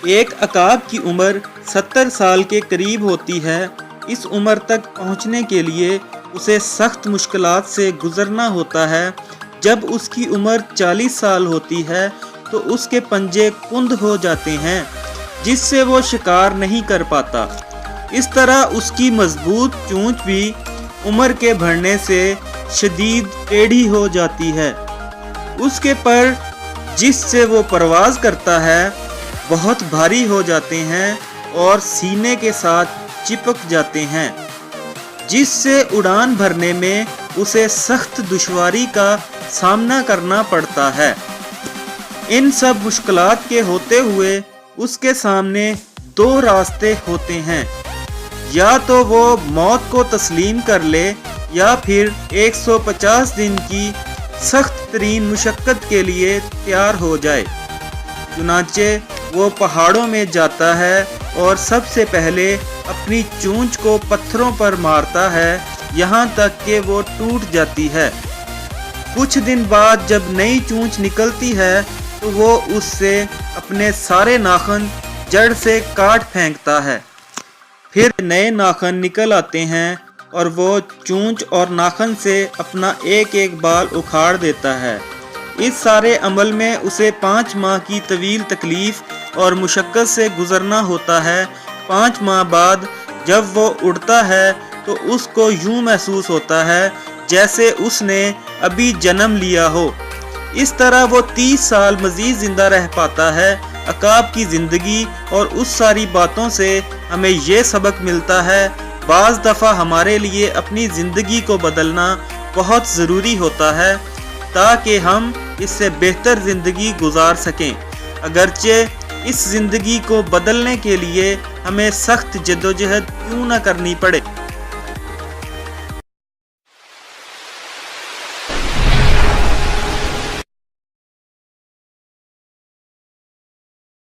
ایک عقاب کی عمر 70 سال کے قریب ہوتی ہے۔ اس عمر تک پہنچنے کے لیے اسے سخت مشکلات سے گزرنا ہوتا ہے۔ جب اس کی عمر 40 سال ہوتی ہے تو اس کے پنجے کند ہو جاتے ہیں، جس سے وہ شکار نہیں کر پاتا۔ اس طرح اس کی مضبوط چونچ بھی عمر کے بڑھنے سے شدید ٹیڑھی ہو جاتی ہے۔ اس کے پر جس سے وہ پرواز کرتا ہے بہت بھاری ہو جاتے ہیں اور سینے کے ساتھ چپک جاتے ہیں، جس سے اڑان بھرنے میں اسے سخت دشواری کا سامنا کرنا پڑتا ہے۔ ان سب مشکلات کے ہوتے ہوئے اس کے سامنے دو راستے ہوتے ہیں، یا تو وہ موت کو تسلیم کر لے یا پھر 150 دن کی سخت ترین مشقت کے لیے تیار ہو جائے۔ چنانچہ وہ پہاڑوں میں جاتا ہے اور سب سے پہلے اپنی چونچ کو پتھروں پر مارتا ہے، یہاں تک کہ وہ ٹوٹ جاتی ہے۔ کچھ دن بعد جب نئی چونچ نکلتی ہے تو وہ اس سے اپنے سارے ناخن جڑ سے کاٹ پھینکتا ہے۔ پھر نئے ناخن نکل آتے ہیں اور وہ چونچ اور ناخن سے اپنا ایک ایک بال اکھاڑ دیتا ہے۔ اس سارے عمل میں اسے 5 ماہ کی طویل تکلیف اور مشقت سے گزرنا ہوتا ہے۔ 5 ماہ بعد جب وہ اڑتا ہے تو اس کو یوں محسوس ہوتا ہے جیسے اس نے ابھی جنم لیا ہو۔ اس طرح وہ 30 سال مزید زندہ رہ پاتا ہے۔ عقاب کی زندگی اور اس ساری باتوں سے ہمیں یہ سبق ملتا ہے، بعض دفعہ ہمارے لیے اپنی زندگی کو بدلنا بہت ضروری ہوتا ہے تاکہ ہم اس سے بہتر زندگی گزار سکیں، اگرچہ اس زندگی کو بدلنے کے لیے ہمیں سخت جدوجہد کیوں نہ کرنی پڑے۔